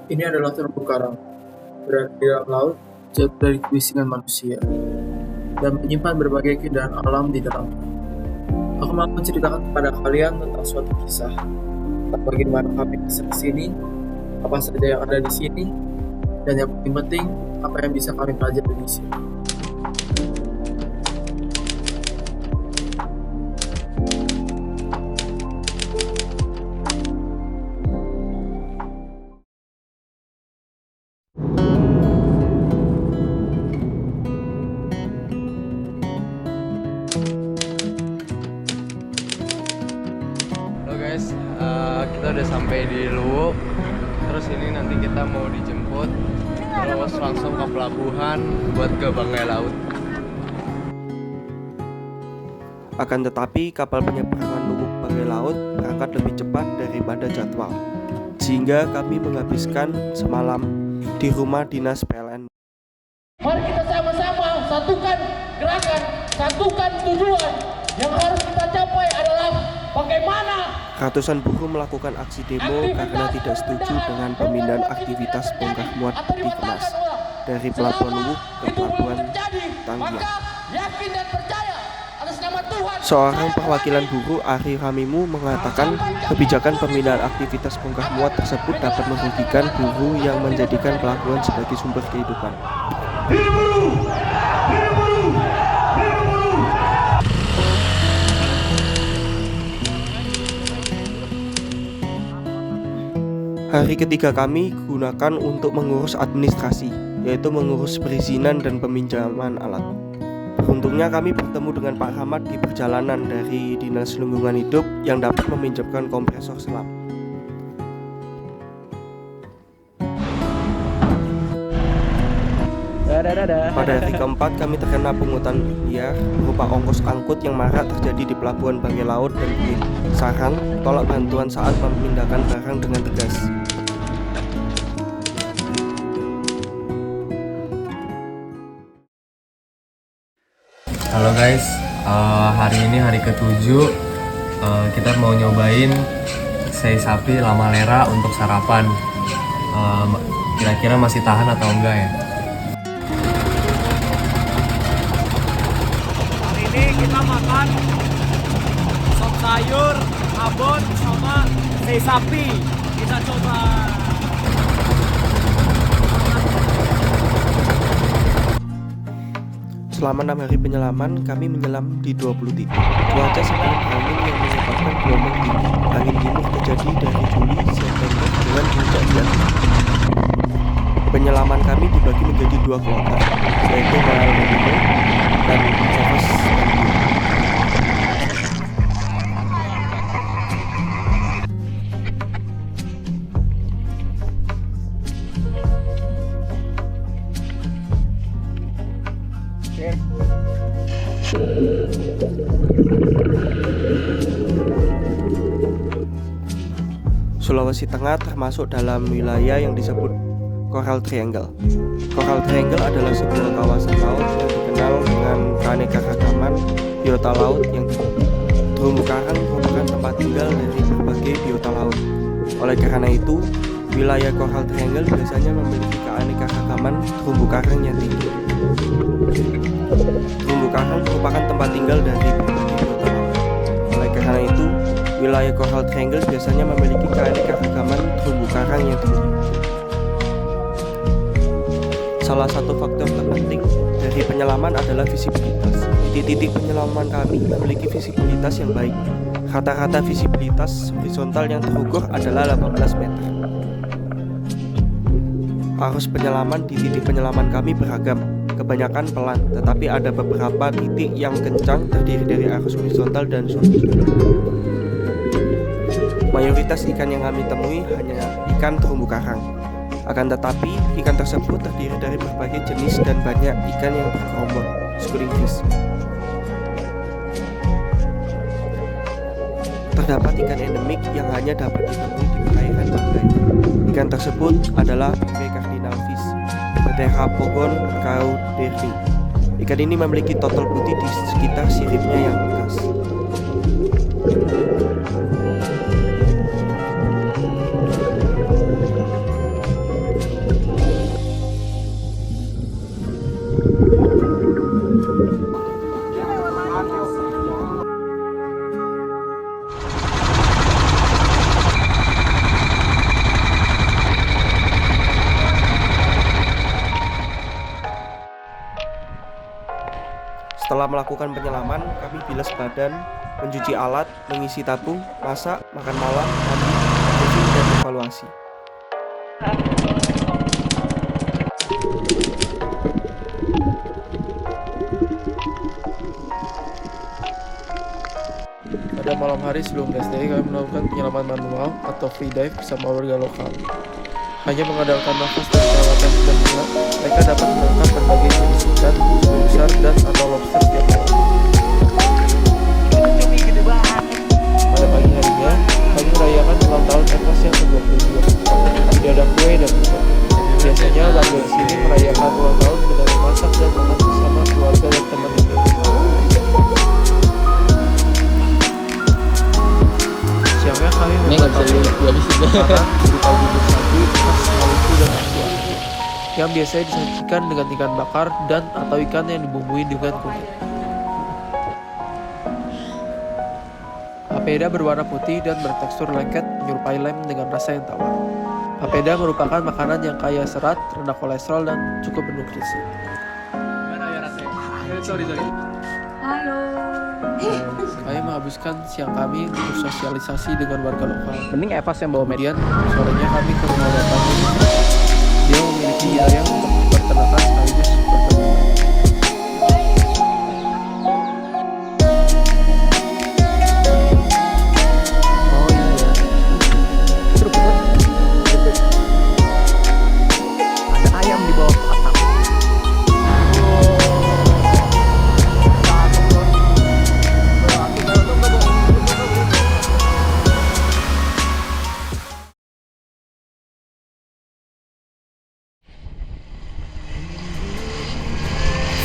Ini adalah terumbu karang, berada di dalam laut, jauh dari kebisingan manusia, dan menyimpan berbagai keindahan alam di dalamnya. Aku mau menceritakan kepada kalian tentang suatu kisah, tentang bagaimana kami bisa ke sini, apa saja yang ada di sini, dan yang paling penting, apa yang bisa kami pelajari di sini. Halo guys, kita udah sampai di Luwuk. Terus ini nanti kita mau dijemput, terus langsung ke pelabuhan buat ke Banggai Laut. Akan tetapi kapal penyeberangan Luwuk Banggai Laut berangkat lebih cepat daripada jadwal, sehingga kami menghabiskan semalam di rumah dinas PLN. Mari kita sama-sama satukan gerakan, satukan tujuan. Yang harus kita capai adalah bagaimana Ratusan buruh melakukan aksi demo karena tidak setuju dengan pemindahan aktivitas bongkar muat peti kemas dari Pelabuhan Luwuk ke Pelabuhan Tanggiang. yakin dan percaya atas nama Tuhan. Seorang perwakilan buruh, Ari Ramimu, mengatakan kebijakan pemindahan aktivitas bongkar muat tersebut dapat merugikan buruh yang menjadikan pelabuhan sebagai sumber kehidupan. Hari ketiga kami gunakan untuk mengurus administrasi, yaitu mengurus perizinan dan peminjaman alat. Beruntungnya kami bertemu dengan Pak Rahmat di perjalanan dari Dinas Lingkungan Hidup yang dapat meminjamkan kompresor selam. Pada hari keempat kami terkena pungutan liar berupa ongkos angkut yang marak terjadi di Pelabuhan Banggai Laut dan Bukit Sarang tolak bantuan saat memindahkan barang dengan tegas. Halo guys, hari ini hari ke-7. Kita mau nyobain sei sapi Lamalera untuk sarapan. Kira-kira masih tahan atau enggak ya? Hari ini kita makan sop sayur, abon, sama sei sapi. Kita coba. Selama 6 hari penyelaman, kami menyelam di 20 titik. Cuaca sangat angin yang menyebabkan gelombang tinggi. Angin timur terjadi dari Juli September dengan puncak di Agustus. Penyelaman kami dibagi menjadi 2 kloter, yaitu Royal Marino dan Chavas Bandio. Sulawesi Tengah termasuk dalam wilayah yang disebut Coral Triangle. Coral Triangle adalah sebuah kawasan laut yang dikenal dengan keanekaragaman biota laut yang tinggi. Terumbu karang merupakan tempat tinggal dari berbagai biota laut. Oleh karena itu, wilayah Coral Triangle biasanya memiliki keanekaragaman terumbu karang yang tinggi. Terumbu karang merupakan tempat tinggal dari berbagai biota laut. Oleh karena itu, wilayah Coral Triangle biasanya memiliki keanekaragaman terumbu karang yang tinggi. Salah satu faktor terpenting dari penyelaman adalah visibilitas. Di titik penyelaman kami memiliki visibilitas yang baik. Rata-rata visibilitas horizontal yang terukur adalah 18 meter. Arus penyelaman di titik penyelaman kami beragam, kebanyakan pelan, tetapi ada beberapa titik yang kencang terdiri dari arus horizontal dan tsunami. Mayoritas ikan yang kami temui hanya ikan terumbu karang. Akan tetapi, ikan tersebut terdiri dari berbagai jenis dan banyak ikan yang bergerombol, schooling fish. Terdapat ikan endemik yang hanya dapat ditemui di perairan Banggai. Ikan tersebut adalah Banggai cardinal fish, Pteropodon cauderni. Ikan ini memiliki total putih di sekitar siripnya yang bekas. Setelah melakukan penyelaman, kami bilas badan, mencuci alat, mengisi tabung, masak, makan malam, mandi, briefing, dan evaluasi. Pada malam hari sebelum rest day, kami melakukan penyelaman manual atau free dive bersama warga lokal. Hanya mengandalkan nafas dan peralatan sederhana, mereka dapat menangkap berbagai jenis ikan, hiu besar dan atau lobster setiap malam. Pada pagi harinya, kami merayakan ulang tahun Evos yang ke-22. Tidak ada kue dan minum. Biasanya warga di sini merayakan ulang tahun dengan memasak dan makan bersama keluarga dan teman dekat. Siangnya kami membakar makanan berupa bubur sapi, khas Maluku dan Papua, yang biasanya disajikan dengan ikan bakar dan atau ikan yang dibumbui dengan kunyit. Papeda berwarna putih dan bertekstur lengket menyerupai lem dengan rasa yang tawar. Papeda merupakan makanan yang kaya serat, rendah kolesterol, dan cukup bernutrisi. Halo. Kami menghabiskan siang kami untuk bersosialisasi dengan warga lokal. Mending Evas yang bawa media. Kemudian sorenya kami ke rumah bapak ini. Dia memiliki wilayah untuk peternakan sekaligus perkebunan. Oh iya. Ada ayam di bawah atap.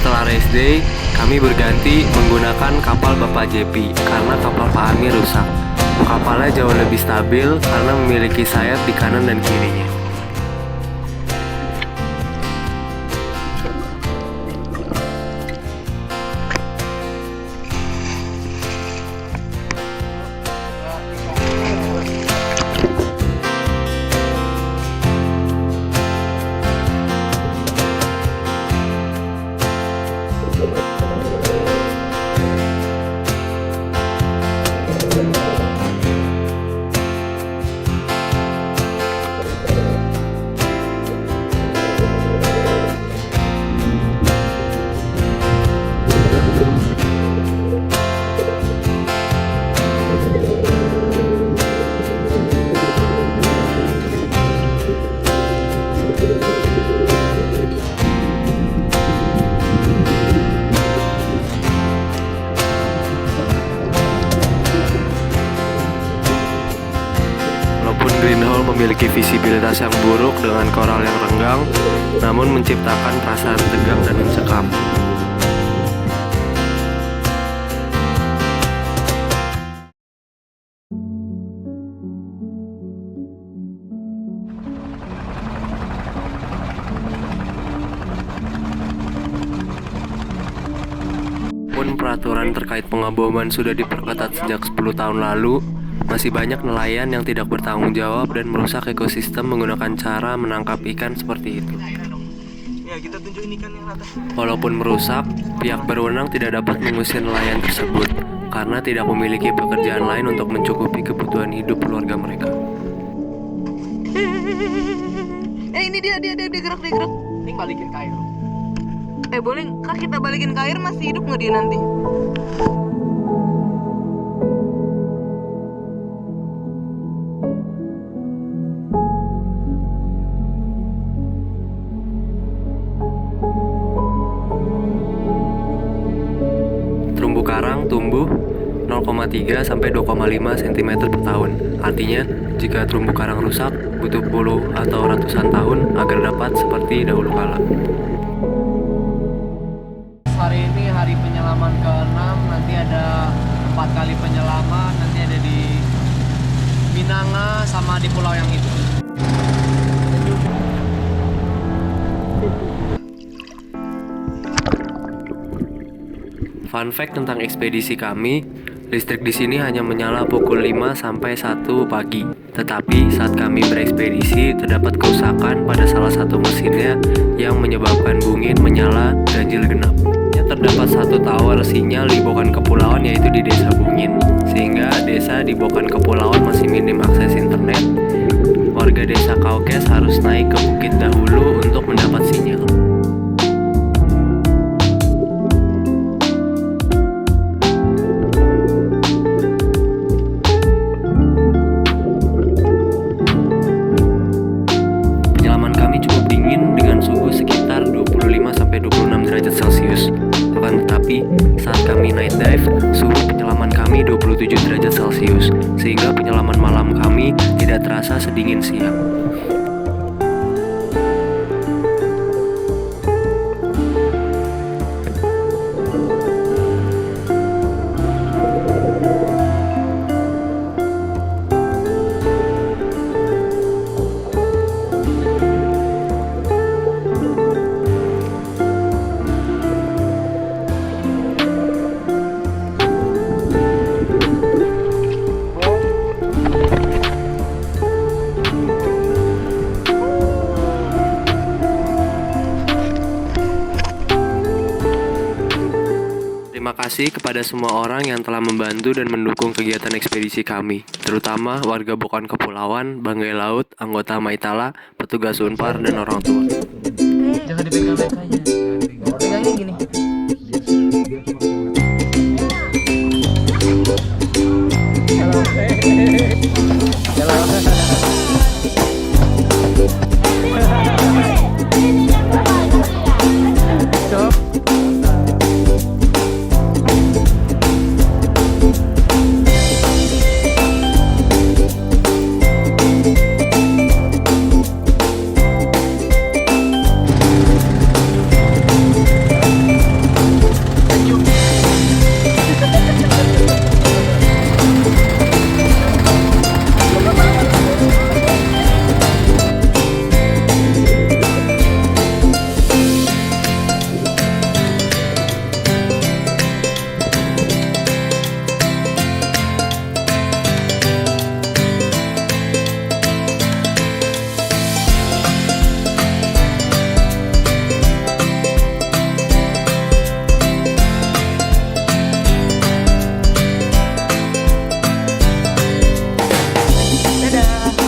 Setelah race day, kami berganti menggunakan kapal Bapak JP karena kapal Pak Amir rusak. Kapalnya jauh lebih stabil karena memiliki sayap di kanan dan kirinya. Greenhole memiliki visibilitas yang buruk dengan koral yang renggang, namun menciptakan perasaan tegang dan mencekam. Walaupun peraturan terkait pengaboman sudah diperketat sejak 10 tahun lalu, masih banyak nelayan yang tidak bertanggung jawab dan merusak ekosistem menggunakan cara menangkap ikan seperti itu. Walaupun merusak, pihak berwenang tidak dapat mengusir nelayan tersebut karena tidak memiliki pekerjaan lain untuk mencukupi kebutuhan hidup keluarga mereka. Ini dia gerak. Ini balikin ke air. Boleh kah kita balikin ke air, masih hidup nggak dia nanti? Terumbu karang tumbuh 0,3 sampai 2,5 cm per tahun. Artinya, jika terumbu karang rusak, butuh puluh atau ratusan tahun agar dapat seperti dahulu kala. Hari ini hari penyelaman ke-6, nanti ada 4 kali penyelaman, nanti ada di Minanga sama di pulau yang itu. Fun fact tentang ekspedisi kami, listrik di sini hanya menyala pukul 5 sampai 1 pagi. Tetapi saat kami berekspedisi, terdapat kerusakan pada salah satu mesinnya yang menyebabkan bungin menyala ganjil genap. terdapat satu tower sinyal di Bokan Kepulauan, yaitu di Desa Bungin. Sehingga desa di Bokan Kepulauan masih minim akses internet. Warga desa Kaukes harus naik ke bukit dahulu untuk mendapat sinyal. Penyelaman kami cukup dingin dengan suhu sekitar 25-26 derajat Celcius. Akan tetapi, saat kami night dive, suhu penyelaman kami 27 derajat Celcius, sehingga penyelaman malam kami tidak terasa sedingin siang. Terima kasih kepada semua orang yang telah membantu dan mendukung kegiatan ekspedisi kami, terutama warga Bokan Kepulauan, Banggai Laut, anggota Maitala, petugas Unpar, dan orang tua. Jangan dipegang lekanya. Pegangnya gini. Dadah, Pak.